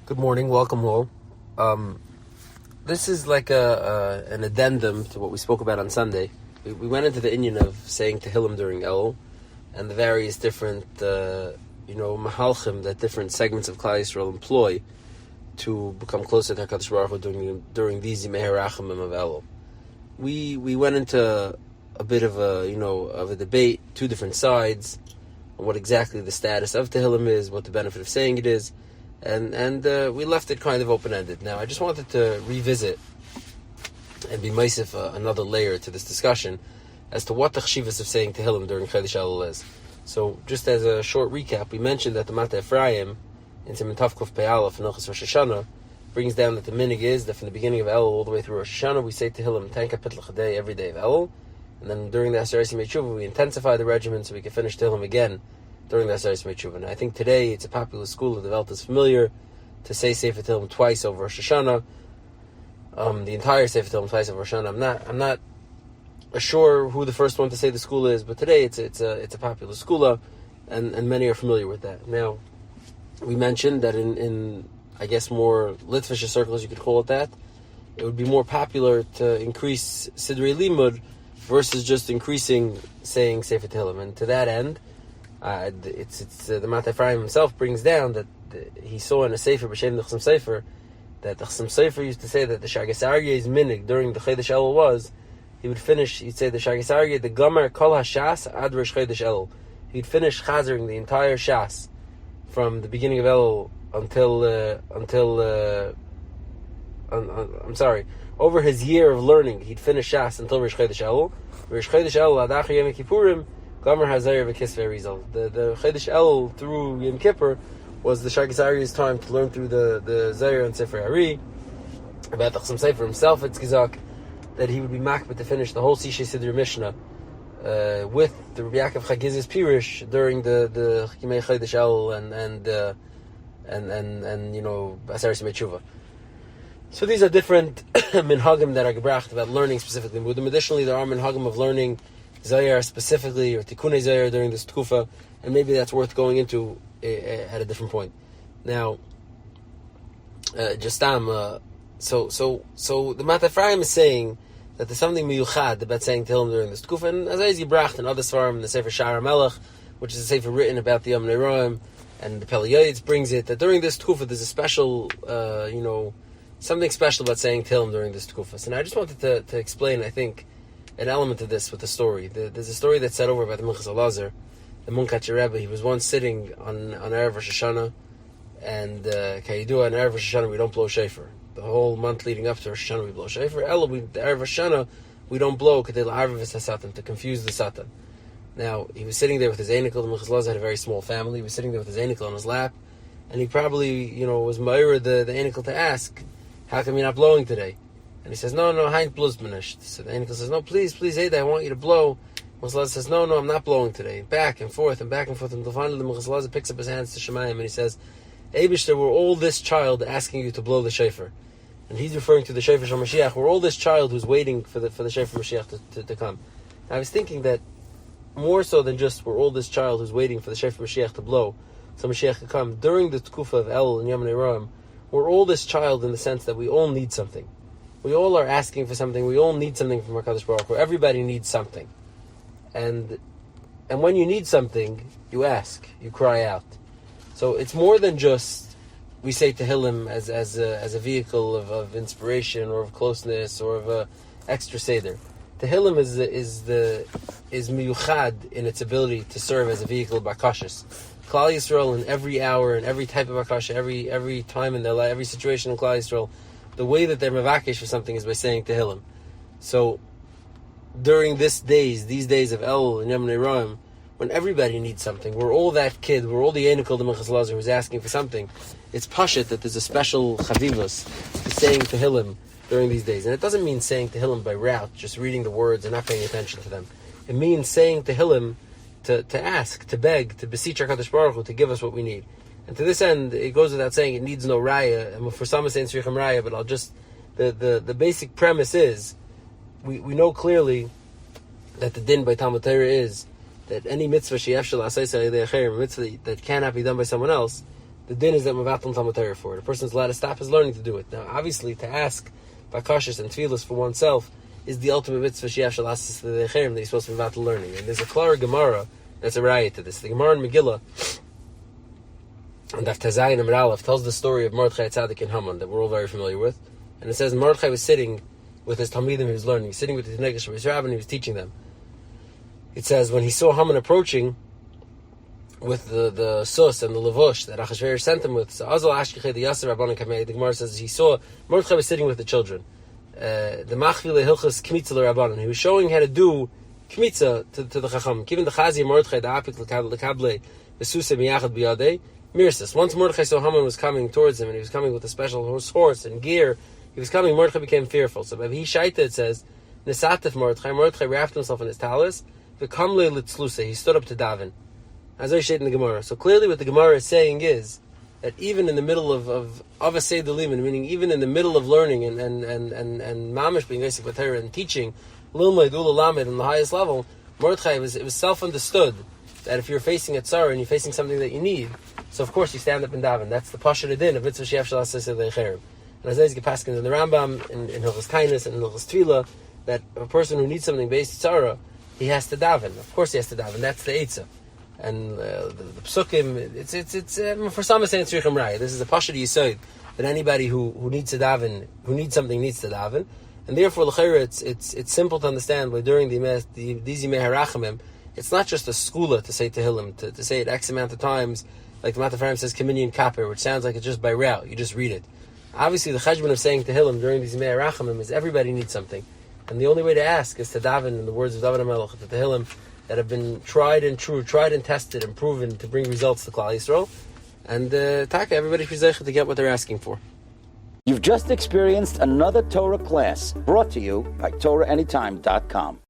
Good morning, welcome all. This is like an addendum to what we spoke about on Sunday. We went into the inyan of saying Tehillim during Elul, and the various different, mahalchim that different segments of Klal Yisrael employ to become closer to HaKadosh Baruch Hu during these Yimei HaRachamim of Elul. We went into a bit of a debate, two different sides, on what exactly the status of Tehillim is, what the benefit of saying it is. And we left it kind of open-ended. Now, I just wanted to revisit and be meisif another layer to this discussion as to what the chshivas of saying Tehillim during Chodesh Elul is. So, just as a short recap, we mentioned that the Mata Ephraim in Siman Tavkuf Pei Aleph in Hilchos Rosh Hashanah brings down that the minig is that from the beginning of Elul all the way through Rosh Hashanah we say Tehillim 10 kapitel a day every day of Elul, and then during the Aseret Yimei Tshuva we intensify the regimen so we can finish Tehillim again during the Aseret Yimei Tshuva. And I think today it's a popular school, the Welt is familiar to say Sefer Tehillim twice over Rosh Hashanah, the entire Sefer Tehillim twice over Rosh Hashanah. I'm not sure who the first one to say the school is, but today it's a popular school, and many are familiar with that. Now, we mentioned that in I guess more Litvish circles, you could call it that, it would be more popular to increase Sidrei Limud versus just increasing saying Sefer Tehillim. And to that end, the Mata Ephraim himself brings down that he saw in a Sefer, B'Shem the Chasam Sefer, that the Chasam Sefer used to say that the Shagas Aryeh's minig during the Chodesh Elul was, he'd say the Shagas Aryeh, the Gomer Kol HaShas Ad Rosh Chodesh Elul. He'd finish chazering the entire Shas from the beginning of Elul over his year of learning, he'd finish Shas until Rosh Chodesh Elul. Rosh Chodesh Elul Ad Achar Yom Kippurim Gomer HaZayir V'Kisvei Rizal. The Chodesh Elul through Yom Kippur was the Shagas Aryeh's time to learn through the Zayir and Sefer Ari. About the Chasam Sefer himself, it's Gizak that he would be makbet to finish the whole Sishay Siddur Mishnah with the Rabbi Yaakov Chagiz's Pirush during the Yimei Chodesh Elul and Aseret Yimei Tshuva. So these are different minhagim that are gebracht about learning specifically Mudim. Additionally, there are minhagim of learning Zayir specifically, or Tikunei Zayir during this Tkufa, and maybe that's worth going into at a different point. Now, so the Mata Ephraim is saying that there's something miyuchad about saying Tehillim during this Tkufa, and as is gebracht and other svarim, the Sefer Sha'ar HaMelech, which is a sefer written about the Yom Neroim, and the Pele Yoetz brings it, that during this Tkufa there's a special, something special about saying Tehillim during this Tkufa. So now I just wanted to explain, I think, an element of this with the story. There's a story that's said over about the Minchas Elazar, the Munkatcher Rebbe. He was once sitting on Erev Rosh Hashanah, and Kayidua, on Erev Rosh Hashanah we don't blow shofar. The whole month leading up to Rosh Hashanah we blow shofar. The Erev Rosh Hashanah we don't blow to confuse the Satan. Now, he was sitting there with his Einikal. The Minchas Elazar had a very small family. He was sitting there with his Einikal on his lap, and he probably, was ma'ira the Einikal to ask, how come you're not blowing today? And he says, no, Hein blows manisht. So the Einikal says, no, please, Ada, I want you to blow. Minchas Elazar says, no, I'm not blowing today. Back and forth, until finally the Minchas Elazar picks up his hands to Shemayim, and he says, Eibishter, we're all this child asking you to blow the shofar. And he's referring to the shofar Shal Mashiach. We're all this child who's waiting for the shofar Mashiach to come. Now, I was thinking that more so than just we're all this child who's waiting for the shofar Mashiach to blow, so Mashiach to come, during the Tkufa of Elul and Yom Neroim, we're all this child in the sense that we all need something. We all are asking for something. We all need something from HaKadosh Baruch Hu. Everybody needs something. And when you need something, you ask, you cry out. So it's more than just we say Tehillim as a vehicle of inspiration or of closeness or of a extra seder. Tehillim is miyuchad in its ability to serve as a vehicle of bakashas. Klal Yisrael in every hour and every type of bakasha, every time in their life, every situation in Klal Yisrael, the way that they're mevakesh for something is by saying Tehillim. So during these days of Elul and Yom Neroim, when everybody needs something, we're all that kid, we're all the Einikal, the Minchas Elazar who's asking for something, it's pashut that there's a special chavivus to saying Tehillim during these days. And it doesn't mean saying Tehillim by route, just reading the words and not paying attention to them. It means saying Tehillim to ask, to beg, to beseech HaKadosh Baruch Hu to give us what we need. And to this end, it goes without saying, it needs no raya. And for some it's Tzrichem raya, but I'll just, the basic premise is, we know clearly that the din by Talmud Torah is that any mitzvah mitzvah that cannot be done by someone else, the din is that Mavatal Talmud Torah for it. A person's allowed to stop his learning to do it. Now, obviously, to ask Bakashas and Tfilas for oneself is the ultimate mitzvah Sheyav Shalasas to the Cherem that you're supposed to be Mavatal learning. And there's a clear Gemara that's a riot to this. The Gemara in Megillah, and Daf Tazayin Amar Aleph, tells the story of Mordechai Tzaddik and Haman that we're all very familiar with. And it says Mordechai was sitting with his Talmidim he was learning. He was sitting with the Negesh of his Rabbin, he was teaching them. It says when he saw Haman approaching with the sus and the levush that Achashverosh sent him with, so Azal Ashkechei the Yasser Rabbanan Kamei, the Gemara says he saw Mordechai was sitting with the children. The Machvile Hilchas Kmitza Rabbanan. He was showing how to do Kmitza to the Chacham. Given the Chazi Mordechai the Apik Lekable Besusa Miyachad Biyadei Mirsis. Once Mordechai saw Haman was coming towards him, and he was coming with a special horse and gear. He was coming. Mordechai became fearful. So by he shaita it says Nesatif Mordechai. Mordechai wrapped himself in his talis. V'kamle litzlusa. He stood up to daven. As I said in the Gemara. So clearly, what the Gemara is saying is that even in the middle of a Seder Liman, meaning even in the middle of learning and mamish being basic with her and teaching Lilmaid Ulalamed on the highest level, Mordechai it was self-understood that if you're facing a tzara and you're facing something that you need, so of course you stand up and daven. That's the pasha din of mitzvah she'af shalasas lecherem. And as I get passed in the Rambam in Hilchos Kindness and in Hilchos Tefillah, that a person who needs something based tzara, he has to daven. Of course he has to daven. That's the eitzah. And the psukim, it's for some it's saying tzrichim raya. This is a pasha yisoid that anybody who needs to daven, who needs something, needs to daven. And therefore, l'chayra, it's simple to understand why during these Yimei Harachamim, it's not just a skula to say Tehillim, to say it X amount of times, like the Matafram says Communion Kapper, which sounds like it's just by route, you just read it. Obviously, the cheshbon of saying Tehillim during these Yimei Harachamim is everybody needs something. And the only way to ask is to daven in the words of David HaMelech, the Tehillim that have been tried and true, tried and tested and proven to bring results to Klal Yisrael. And Taka, everybody should be zeicha to get what they're asking for. You've just experienced another Torah class brought to you by TorahAnytime.com.